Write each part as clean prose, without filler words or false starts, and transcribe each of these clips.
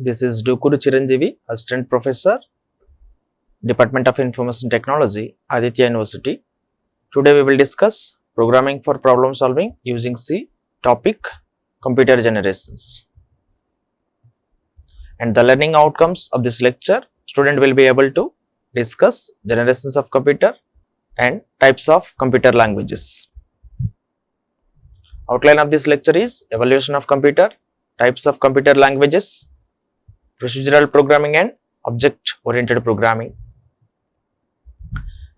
This is Dukuru Chiranjeevi, Assistant Professor, Department of Information Technology, Aditya University. Today we will discuss programming for problem solving using C, topic computer generations. And the learning outcomes of this lecture, student will be able to discuss generations of computer and types of computer languages. Outline of this lecture is evaluation of computer, types of computer languages, procedural programming and object oriented programming.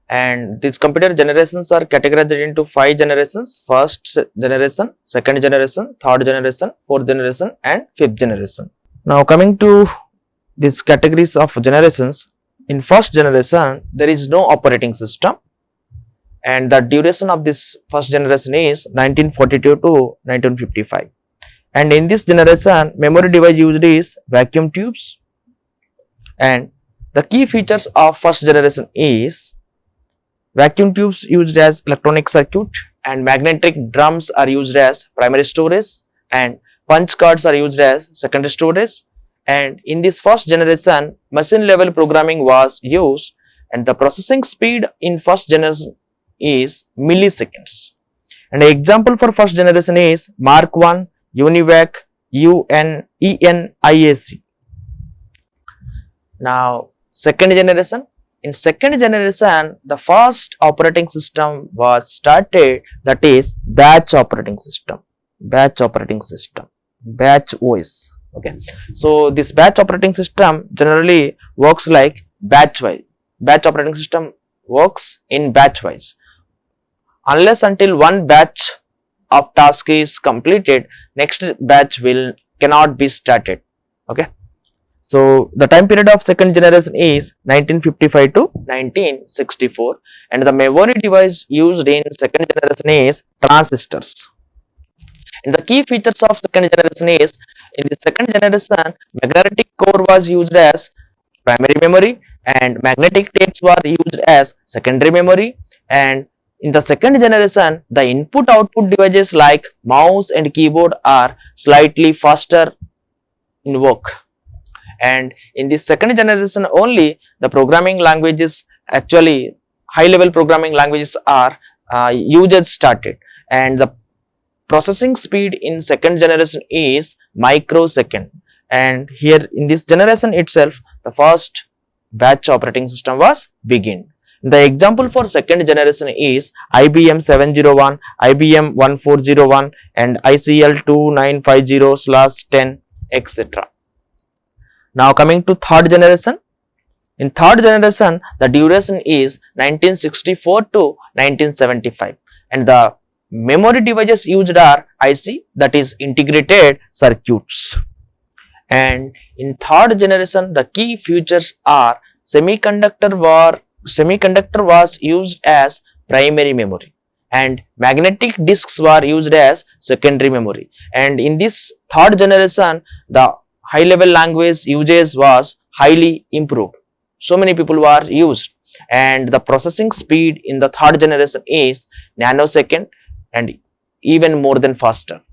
And these computer generations are categorized into 5 generations: first generation, second generation, third generation, fourth generation and fifth generation. Now coming to these categories of generations, in first generation there is no operating system and the duration of this first generation is 1942 to 1955. And in this generation, memory device used is vacuum tubes, and the key features of first generation is vacuum tubes used as electronic circuit, and magnetic drums are used as primary storage, and punch cards are used as secondary storage. And in this first generation, machine level programming was used, and the processing speed in first generation is milliseconds. And an example for first generation is Mark 1, UNIVAC, ENIAC. Now second generation. In second generation, the first operating system was started, that is batch operating system, batch OS. Okay, so this batch operating system generally works like batch wise. Batch operating system works in batch wise. Unless until one batch of task is completed, next batch cannot be started. Okay, so the time period of second generation is 1955 to 1964, and the memory device used in second generation is transistors. And the key features of second generation is, in the second generation, magnetic core was used as primary memory and magnetic tapes were used as secondary memory. And in the second generation, the input-output devices like mouse and keyboard are slightly faster in work. And in this second generation only, the programming languages, actually high-level programming languages are used started, and the processing speed in second generation is microsecond. And here in this generation itself, the first batch operating system was begun. The example for second generation is IBM 701, IBM 1401 and ICL 2950/10, etc. Now coming to third generation. In third generation, the duration is 1964 to 1975, and the memory devices used are IC, that is integrated circuits. And in third generation, the key features are semiconductor was used as primary memory, and magnetic disks were used as secondary memory. And in this third generation, the high level language usage was highly improved. So many people were used, and the processing speed in the third generation is nanosecond and even more than faster.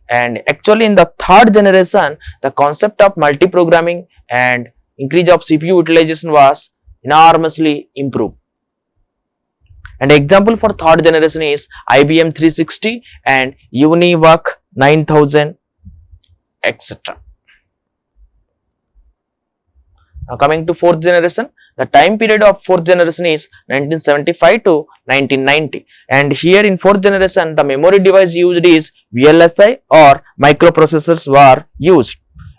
And actually in the third generation, the concept of multi-programming and increase of CPU utilization was enormously improved. And example for third generation is IBM 360 and UNIVAC 9000, etc. Now coming to fourth generation, the time period of fourth generation is 1975 to 1990, and here in fourth generation, the memory device used is VLSI or microprocessors were used.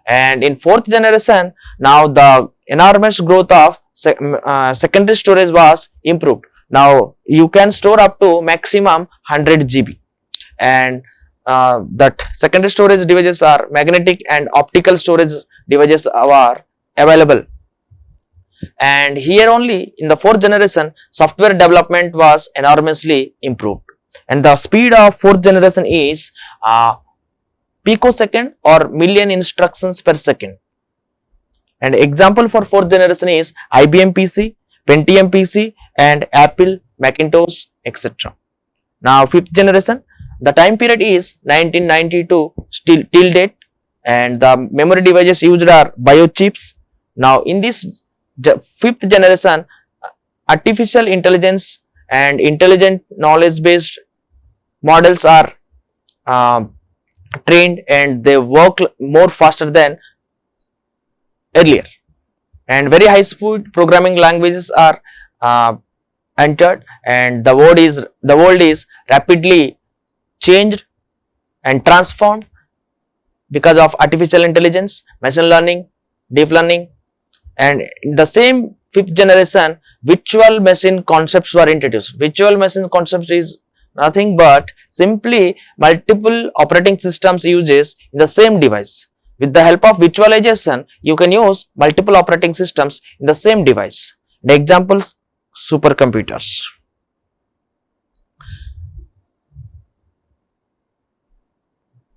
And in fourth generation, now the enormous growth of secondary storage was improved. Now you can store up to maximum 100 GB, and that secondary storage devices are magnetic and optical storage devices are available. And here only in the fourth generation, software development was enormously improved, and the speed of fourth generation is picosecond or million instructions per second. And example for fourth generation is IBM PC, Pentium PC and Apple Macintosh, etc. Now fifth generation, the time period is 1992 till date, and the memory devices used are biochips. Now in this fifth generation, artificial intelligence and intelligent knowledge based models are uh, trained, and they work more faster than earlier, and very high speed programming languages are uh, entered, and the world is rapidly changed and transformed because of artificial intelligence, machine learning, deep learning. And in the same fifth generation, virtual machine concepts were introduced. Virtual machine concepts is nothing but simply multiple operating systems uses in the same device. With the help of virtualization, you can use multiple operating systems in the same device. The examples: supercomputers.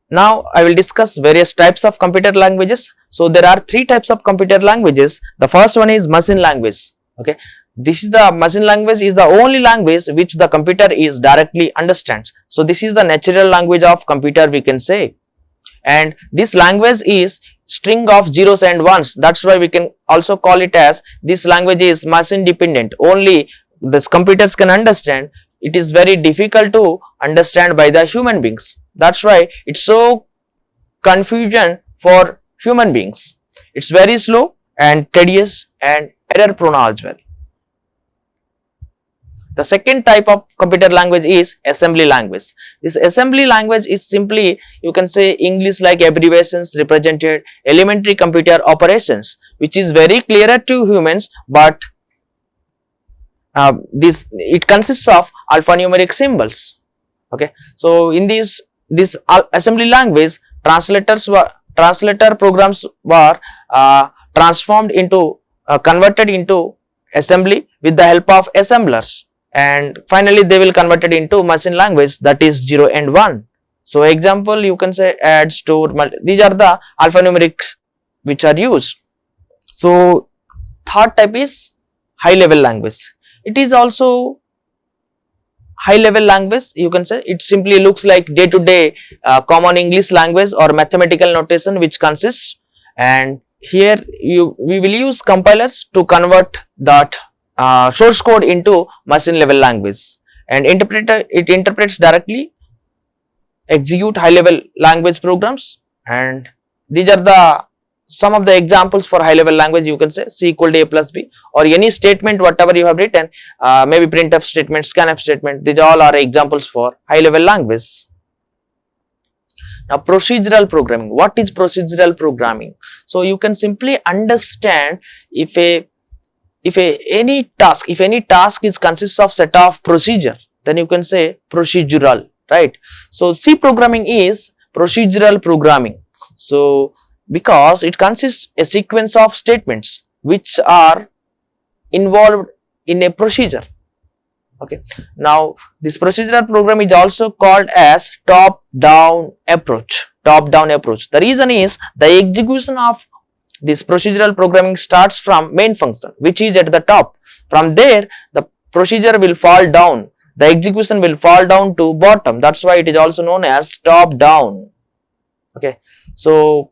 Now I will discuss various types of computer languages. So there are three types of computer languages. The first one is machine language. Okay, this is the machine language is the only language which the computer is directly understands. So this is the natural language of computer, we can say, and this language is string of zeros and ones. That's why we can also call it as this language is machine dependent. Only this computers can understand. It is very difficult to understand by the human beings. That's why it's so confusion for human beings. It's very slow and tedious and error prone as well. The second type of computer language is assembly language. This assembly language is simply, you can say, English like abbreviations represented elementary computer operations, which is very clearer to humans, but it consists of alphanumeric symbols. Okay, so in this assembly language, translator programs were transformed into converted into assembly with the help of assemblers, and finally they will converted into machine language, that is 0 and 1. So example, you can say add, store, these are the alphanumerics which are used. So third type is high level language. It is also high level language, you can say. It simply looks like day to day common English language or mathematical notation which consists, and here we will use compilers to convert that source code into machine level language, and it interprets directly, execute high level language programs. And these are the some of the examples for high level language. You can say C equal to A plus B, or any statement whatever you have written, maybe printf statement, scanf statement, these all are examples for high level language. Now procedural programming. What is procedural programming? So you can simply understand if any task is consists of set of procedure, then you can say procedural, right? So C programming is procedural programming. So because it consists a sequence of statements which are involved in a procedure. Okay, now this procedural program is also called as top down approach. The reason is the execution of this procedural programming starts from main function, which is at the top. From there the procedure will fall down, the execution will fall down to bottom. That's why it is also known as top down. Okay, so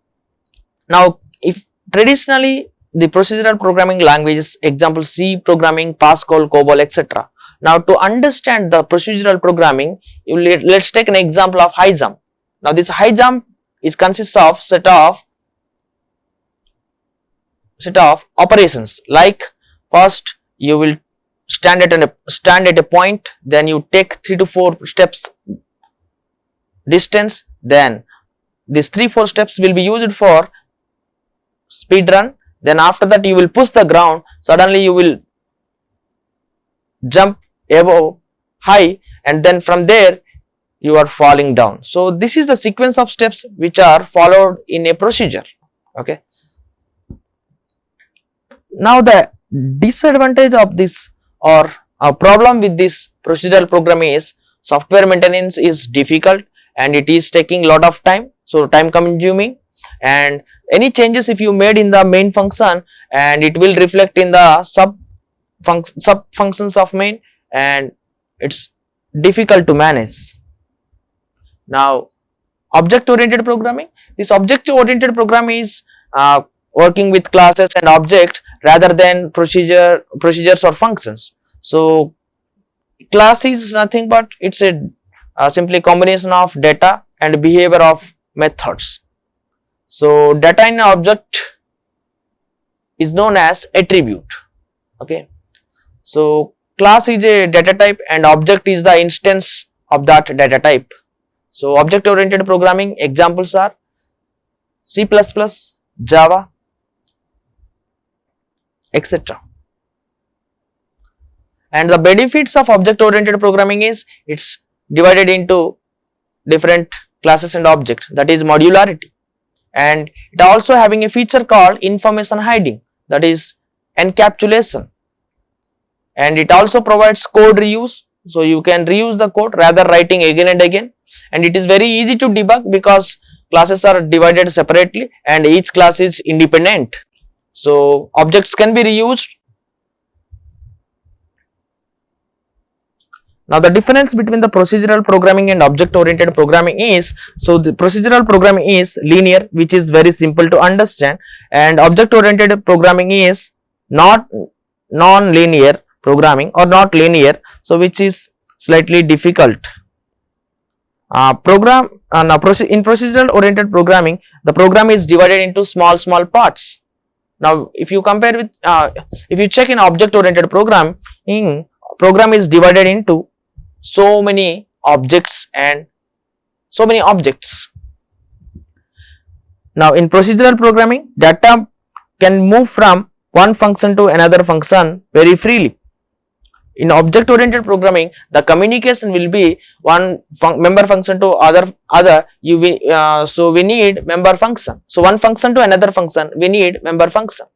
now if traditionally the procedural programming languages, example C programming, Pascal, COBOL, etc. Now to understand the procedural programming, let's take an example of high jump. Now this high jump is consists of set of operations, like first you will stand at a point, then you take 3 to 4 steps distance, then these 3-4 steps will be used for speed run, then after that you will push the ground, suddenly you will jump above high, and then from there you are falling down. So this is the sequence of steps which are followed in a procedure. Okay, now the disadvantage of this, or a problem with this procedural programming, is software maintenance is difficult and it is taking lot of time, so time consuming, and any changes if you made in the main function, and it will reflect in the sub functions of main, and it's difficult to manage. Now object oriented programming. This object oriented programming is working with classes and objects rather than procedures or functions. So class is nothing but it's a simply combination of data and behavior of methods. So data in an object is known as attribute. Okay, so class is a data type and object is the instance of that data type. So object oriented programming examples are C++, Java, etc. And the benefits of object oriented programming is it's divided into different classes and objects, that is modularity, and it also having a feature called information hiding, that is encapsulation, and it also provides code reuse, so you can reuse the code rather writing again and again, and it is very easy to debug because classes are divided separately and each class is independent, so objects can be reused. Now the difference between the procedural programming and object oriented programming is, so the procedural programming is linear, which is very simple to understand, and object oriented programming is not non-linear programming or not linear, so which is slightly difficult. In procedural oriented programming, the program is divided into small parts. Now if you compare with if you check in object oriented programming, program is divided into so many objects and so many objects. Now in procedural programming, data can move from one function to another function very freely. In object oriented programming, the communication will be one member function to other so we need member function, so one function to another function we need member function.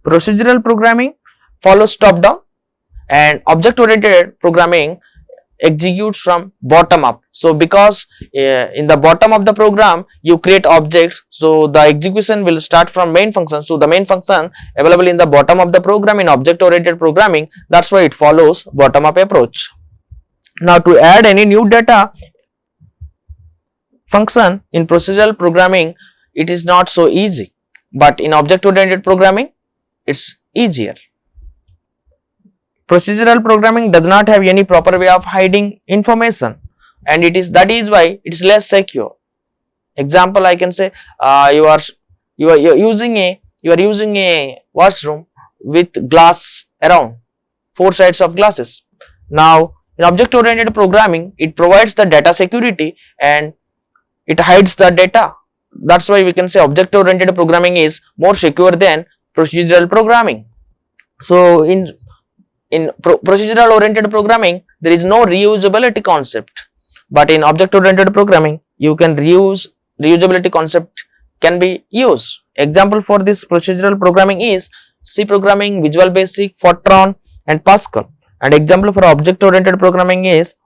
Procedural programming follows top down and object oriented programming executes from bottom up. So because in the bottom of the program you create objects, so the execution will start from main function, so the main function available in the bottom of the program in object oriented programming, that's why it follows bottom up approach. Now to add any new data function in procedural programming, it is not so easy, but in object oriented programming it's easier. Procedural programming does not have any proper way of hiding information, and that is why it is less secure. Example, I can say you are using a washroom with glass around, four sides of glasses. Now in object oriented programming, it provides the data security and it hides the data. That's why we can say object oriented programming is more secure than procedural programming. So in procedural oriented programming, there is no reusability concept, but in object oriented programming you can reusability concept can be used. Example for this procedural programming is C programming, Visual Basic, Fortran and Pascal, and example for object oriented programming is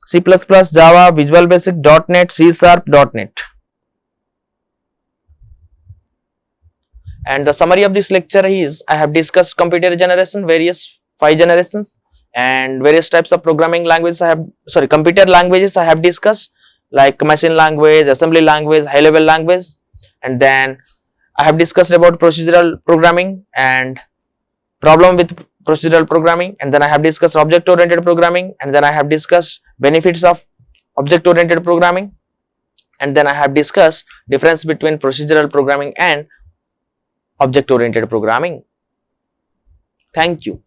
C++, Java, Visual Basic, .NET, C#, .NET. And the summary of this lecture is, I have discussed computer generation, various 5 generations, and various types of programming languages computer languages I have discussed, like machine language, assembly language, high level language, and then I have discussed about procedural programming and problem with procedural programming, and then I have discussed object oriented programming, and then I have discussed benefits of object oriented programming, and then I have discussed difference between procedural programming and object oriented programming. Thank you.